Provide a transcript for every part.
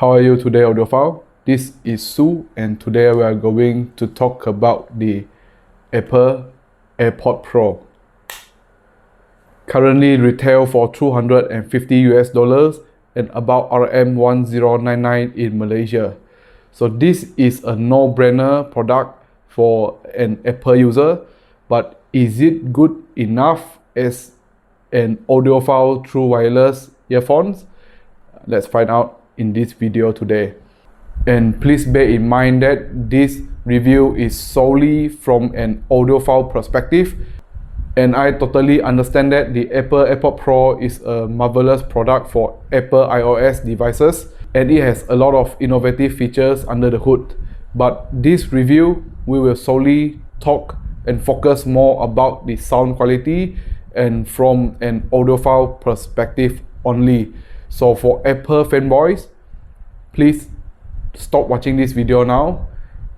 How are you today, Audiophile? This is Sue, and today we are going to talk about the Apple Airpod Pro. Currently retail for $250 and about RM1099 in Malaysia. So this is a no-brainer product for an Apple user, but is it good enough as an audiophile through wireless earphones? Let's find out in this video today. And please bear in mind that this review is solely from an audiophile perspective, and I totally understand that the Apple Airpod Pro is a marvelous product for Apple iOS devices and it has a lot of innovative features under the hood. But this review, we will solely talk and focus more about the sound quality and from an audiophile perspective only. So for Apple fanboys, please stop watching this video now,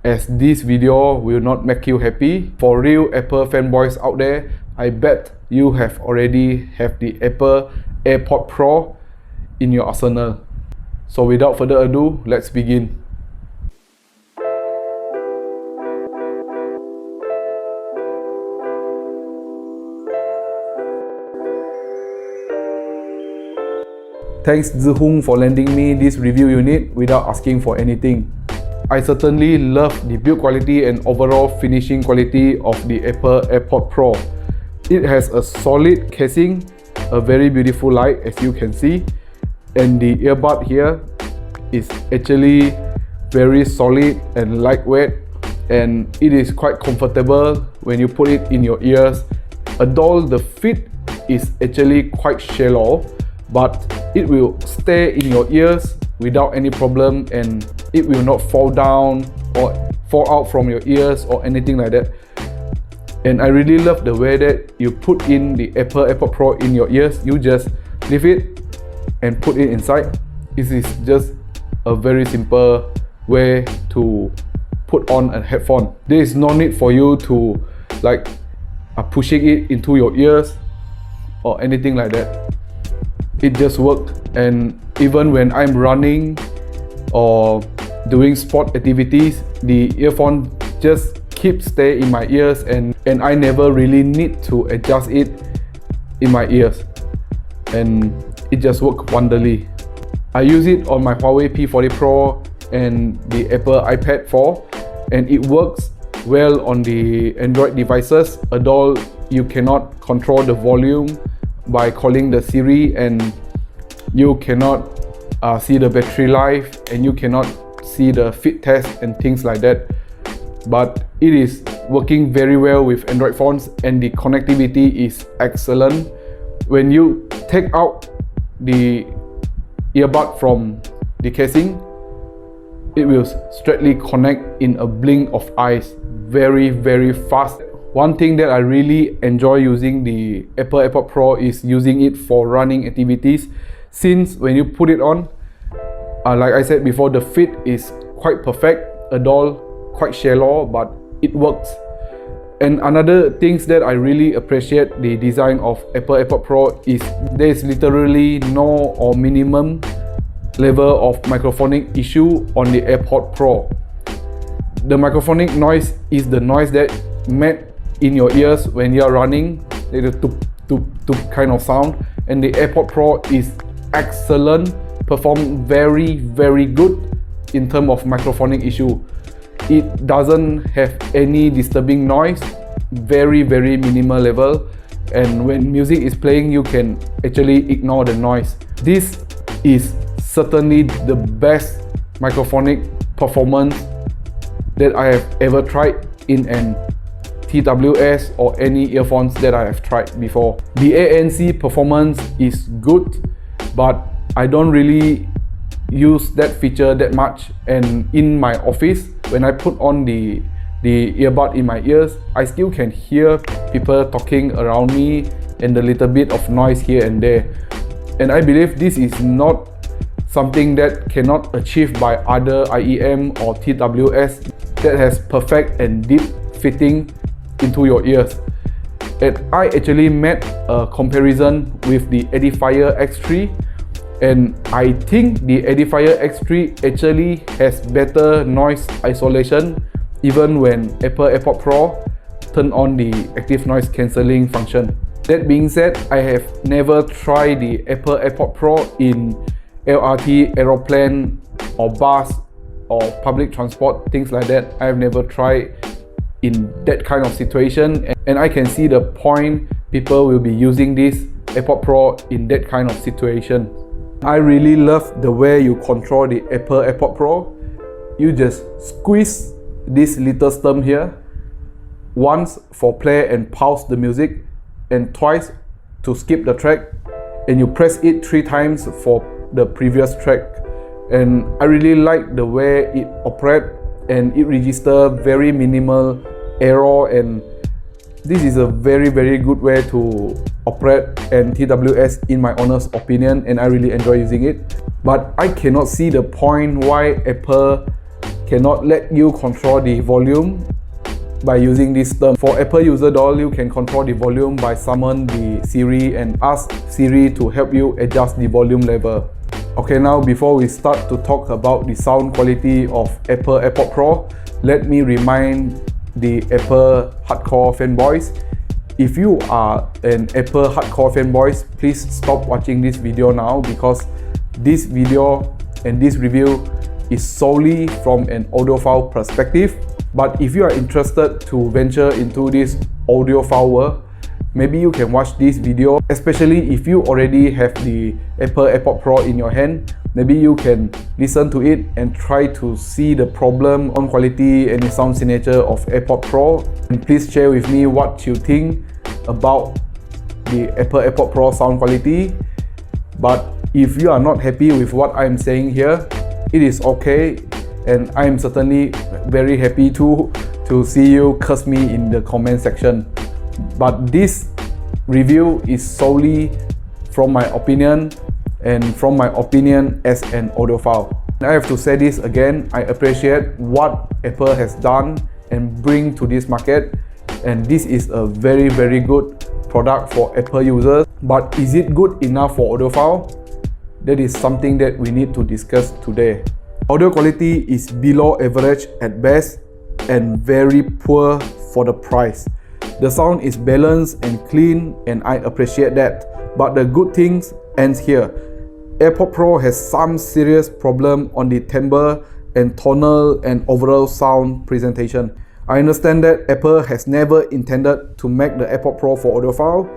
as this video will not make you happy. For real Apple fanboys out there, I bet you have already have the Apple Airpod Pro in your arsenal. So without further ado, let's begin. Thanks Zihung for lending me this review unit without asking for anything. I certainly love the build quality and overall finishing quality of the Apple Airpod Pro. It has a solid casing, a very beautiful light as you can see, and the earbud here is actually very solid and lightweight, and it is quite comfortable when you put it in your ears. Although the fit is actually quite shallow, but it will stay in your ears without any problem, and it will not fall down or fall out from your ears or anything like that. And I really love the way that you put in the Apple Airpod Pro in your ears. You just leave it and put it inside. This is just a very simple way to put on a headphone. There is no need for you to pushing it into your ears or anything like that. It just worked, and even when I'm running or doing sport activities, the earphone just keeps stay in my ears, and I never really need to adjust it in my ears, and it just worked wonderfully. I use it on my Huawei P40 Pro and the Apple iPad 4, and it works well on the Android devices, although you cannot control the volume by calling the Siri, and you cannot see the battery life, and you cannot see the fit test and things like that. But it is working very well with Android phones, and the connectivity is excellent. When you take out the earbud from the casing, it will straightly connect in a blink of eyes, very fast. One thing that I really enjoy using the Apple Airpod Pro is using it for running activities, since when you put it on, like I said before, the fit is quite perfect, although quite shallow, but it works. And another things that I really appreciate the design of Apple Airpod Pro is there is literally no or minimum level of microphonic issue on the AirPod Pro. The microphonic noise is the noise that made in your ears when you are running, the tup kind of sound, and the AirPod Pro is excellent, perform very good in terms of microphonic issue. It doesn't have any disturbing noise, very minimal level, and when music is playing you can actually ignore the noise. This is certainly the best microphonic performance that I have ever tried in an TWS or any earphones that I have tried before. The ANC performance is good, but I don't really use that feature that much, and in my office when I put on the earbud in my ears, I still can hear people talking around me and a little bit of noise here and there. And I believe this is not something that cannot achieve by other IEM or TWS that has perfect and deep fitting into your ears. And I actually made a comparison with the Edifier X3, And I think the Audiophile X3 actually has better noise isolation even when Apple AirPod Pro turn on the active noise cancelling function. That being said, I have never tried the Apple AirPod Pro in LRT, aeroplane or bus or public transport, things like that. I have never tried in that kind of situation, and I can see the point people will be using this AirPod Pro in that kind of situation. I really love the way you control the Apple AirPod Pro. You just squeeze this little stem here, once for play and pause the music, and twice to skip the track, and you press it 3 times for the previous track. And I really like the way it operates, and it registers very minimal error, and this is a very good way to operate and TWS in my honest opinion, and I really enjoy using it. But I cannot see the point why Apple cannot let you control the volume by using this term. For Apple user doll, you can control the volume by summon the Siri and ask Siri to help you adjust the volume level. Okay, now before we start to talk about the sound quality of Apple AirPod Pro, let me remind the Apple hardcore fanboys. If you are an Apple hardcore fanboys, please stop watching this video now, because this video and this review is solely from an audiophile perspective. But if you are interested to venture into this audiophile world, maybe you can watch this video, especially if you already have the Apple AirPod Pro in your hand. Maybe you can listen to it and try to see the problem on quality and the sound signature of AirPod Pro. And please share with me what you think about the Apple AirPod Pro sound quality. But if you are not happy with what I'm saying here, it is okay, and I'm certainly very happy to see you curse me in the comment section. But this review is solely from my opinion, and from my opinion as an audiophile. I have to say this again, I appreciate what Apple has done and bring to this market, and this is a very good product for Apple users. But is it good enough for audiophile? That is something that we need to discuss today. Audio quality is below average at best and very poor for the price. The sound is balanced and clean, and I appreciate that. But the good things ends here. AirPod Pro has some serious problem on the timbre and tonal and overall sound presentation. I understand that Apple has never intended to make the AirPod Pro for audiophile,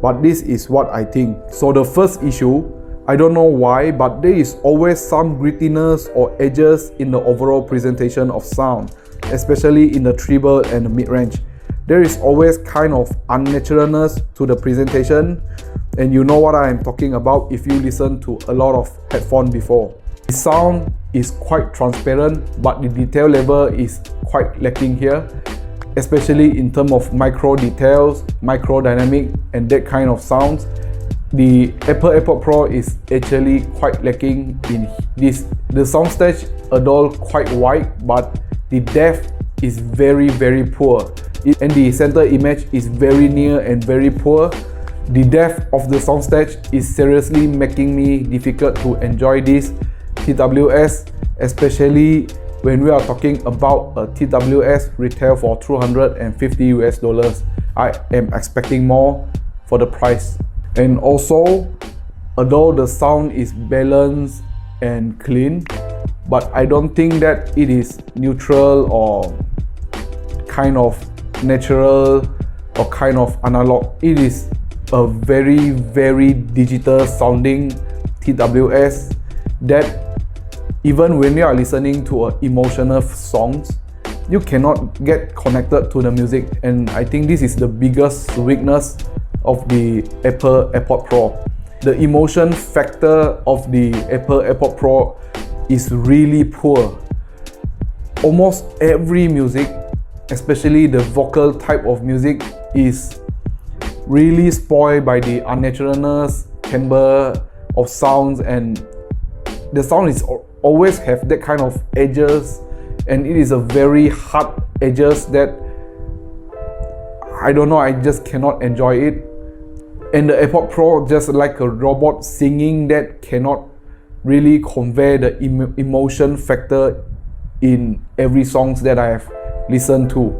but this is what I think. So the first issue, I don't know why, but there is always some grittiness or edges in the overall presentation of sound, especially in the treble and the mid-range. There is always kind of unnaturalness to the presentation, and you know what I am talking about if you listen to a lot of headphones before. The sound is quite transparent, but the detail level is quite lacking here, especially in terms of micro details, micro dynamic, and that kind of sounds. The Apple AirPod Pro is actually quite lacking in this. The soundstage although quite wide, but the depth is very poor, and the center image is very near and very poor. The depth of the soundstage is seriously making me difficult to enjoy this TWS, especially when we are talking about a TWS retail for $250. I am expecting more for the price. And also, although the sound is balanced and clean, but I don't think that it is neutral or kind of natural or kind of analog. It is a very digital sounding TWS that even when you are listening to emotional songs, you cannot get connected to the music. And I think this is the biggest weakness of the Apple AirPod Pro. The emotion factor of the Apple AirPod Pro is really poor. Almost every music, especially the vocal type of music, is really spoiled by the unnaturalness, timbre of sounds, and the sound is always have that kind of edges, and it is a very hard edges that I don't know, I just cannot enjoy it. And the AirPod Pro just like a robot singing that cannot really convey the emotion factor in every songs that I have listened to.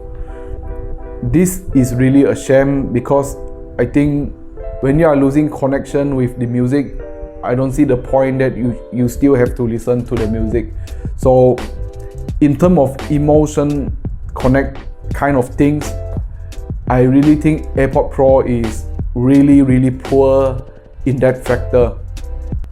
This is really a shame, because I think when you are losing connection with the music, I don't see the point that you still have to listen to the music. So in terms of emotion connect kind of things, I really think AirPod Pro is really poor in that factor.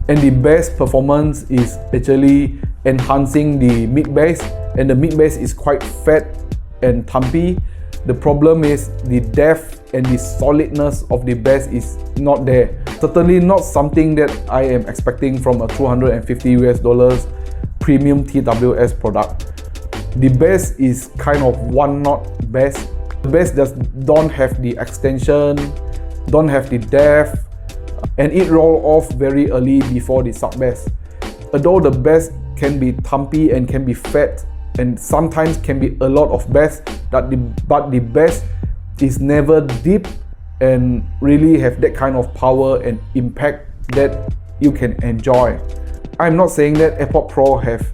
And the bass performance is actually enhancing the mid bass, and the mid bass is quite fat and thumpy. The problem is the depth and the solidness of the bass is not there. Certainly not something that I am expecting from a $250 premium TWS product. The bass is kind of one knot bass. The bass just don't have the extension, don't have the depth, and it roll off very early before the sub bass. Although the bass can be thumpy and can be fat, and sometimes can be a lot of bass, but the bass is never deep and really have that kind of power and impact that you can enjoy. I'm not saying that AirPod Pro have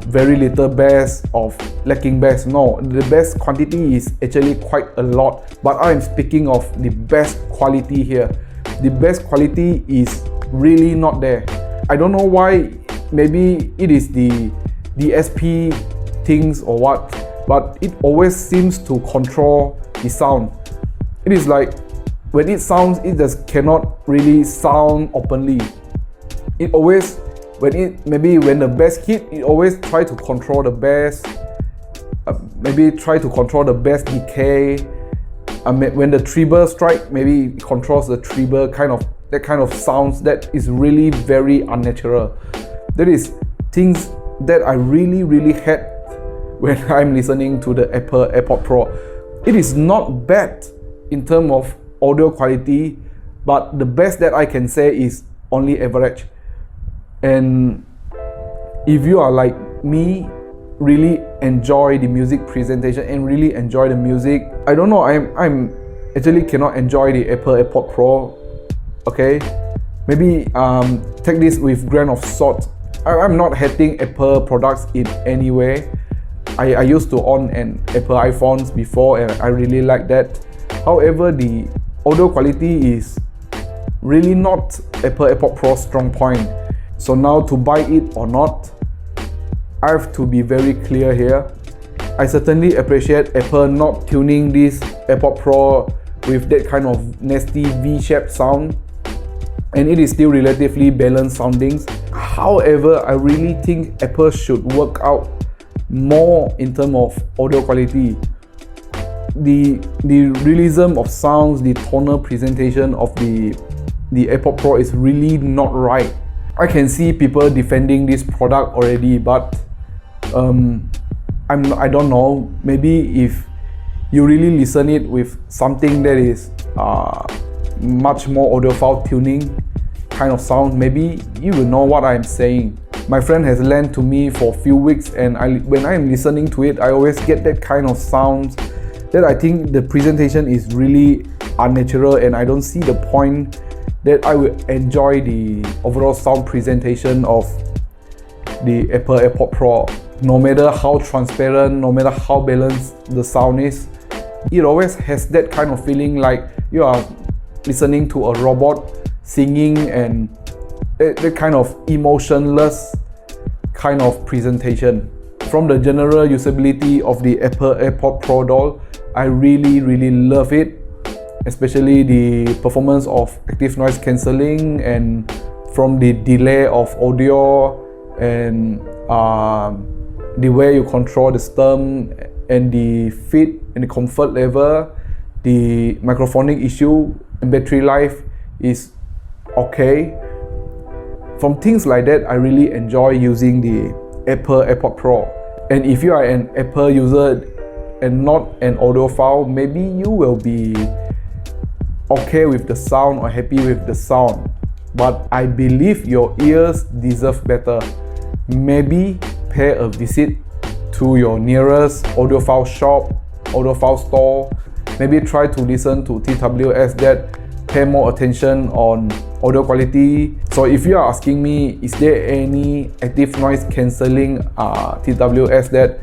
very little bass or lacking bass. No, the bass quantity is actually quite a lot, but I'm speaking of the bass quality here. The bass quality is really not there. I don't know why. Maybe it is the DSP things or what, but it always seems to control the sound. It is like when it sounds, it just cannot really sound openly. It always, when the bass hit, it always try to control the bass, maybe try to control the bass decay. When the treble strike, maybe it controls the treble that kind of sounds that is really very unnatural. That is things that I really hate when I'm listening to the AirPod Pro. It is not bad in terms of audio quality, but the best that I can say is only average. And if you are like me, really enjoy the music presentation and really enjoy the music, I don't know, I'm actually cannot enjoy the AirPod Pro. Okay, maybe take this with grain of salt. I'm not hating Apple products in any way. I used to own an Apple iPhones before, and I really like that. However, the audio quality is really not AirPod Pro's strong point. So now, to buy it or not, I have to be very clear here. I certainly appreciate Apple not tuning this AirPod Pro with that kind of nasty V-shaped sound, and it is still relatively balanced soundings. However, I really think Apple should work out more in terms of audio quality. The realism of sounds, the tonal presentation of the AirPod Pro is really not right. I can see people defending this product already, but I don't know. Maybe if you really listen it with something that is much more audiophile tuning kind of sound, maybe you will know what I'm saying. My friend has lent to me for a few weeks, and when I'm listening to it, I always get that kind of sounds that I think the presentation is really unnatural, and I don't see the point that I will enjoy the overall sound presentation of the Apple AirPod Pro. No matter how transparent, no matter how balanced the sound is, it always has that kind of feeling like you are listening to a robot singing, and that kind of emotionless kind of presentation. From the general usability of the Apple AirPod Pro doll, I really love it, especially the performance of active noise cancelling, and from the delay of audio, and the way you control the stem, and the fit and the comfort level, the microphonic issue and battery life is okay. From things like that, I really enjoy using the Apple AirPod Pro. And if you are an Apple user and not an audiophile, maybe you will be okay with the sound or happy with the sound. But I believe your ears deserve better. Maybe pay a visit to your nearest audiophile shop, audiophile store. Maybe try to listen to TWS that pay more attention on audio quality. So if you are asking me, is there any active noise cancelling TWS that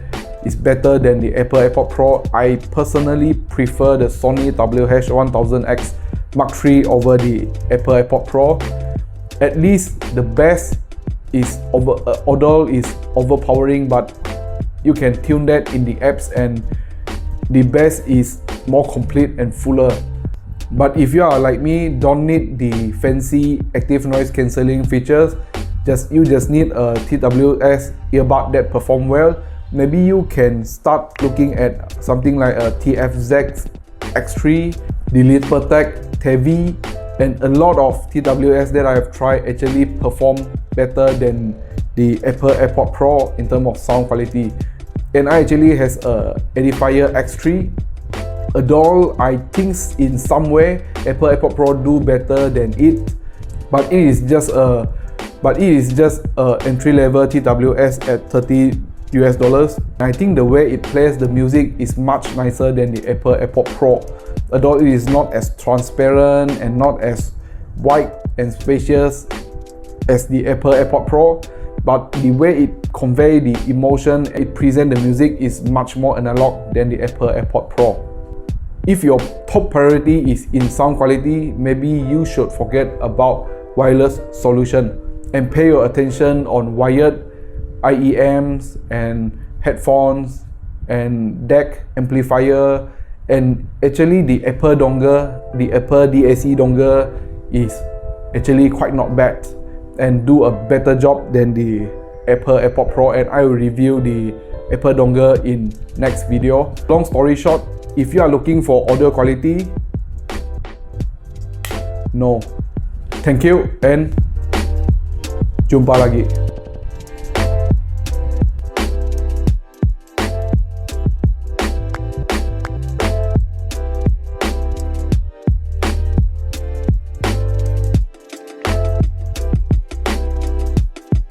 is better than the Apple AirPod Pro? I personally prefer the Sony WH-1000X Mark III over the Apple AirPod Pro. At least the bass is audio is overpowering, but you can tune that in the apps and the bass is more complete and fuller. But if you are like me, don't need the fancy active noise cancelling features, you just need a TWS earbud that perform well. Maybe you can start looking at something like a TFZ X3, the Lippertech Tevi, and a lot of TWS that I have tried actually perform better than the Apple AirPod Pro in terms of sound quality. And I actually has a Edifier X3. Although I think in some way Apple AirPod Pro do better than it, but it is just a entry-level TWS at $30. I think the way it plays the music is much nicer than the Apple AirPod Pro. Although it is not as transparent and not as wide and spacious as the Apple AirPod Pro, but the way it conveys the emotion, it presents the music is much more analog than the Apple AirPod Pro. If your top priority is in sound quality, maybe you should forget about wireless solution and pay your attention on wired IEMs and headphones and DAC amplifier. And actually the Apple dongle, the Apple DAC dongle is actually quite not bad and do a better job than the Apple AirPod Pro, and I will review the Apple dongle in next video. Long story short, if you are looking for audio quality, no. Thank you and jumpa lagi.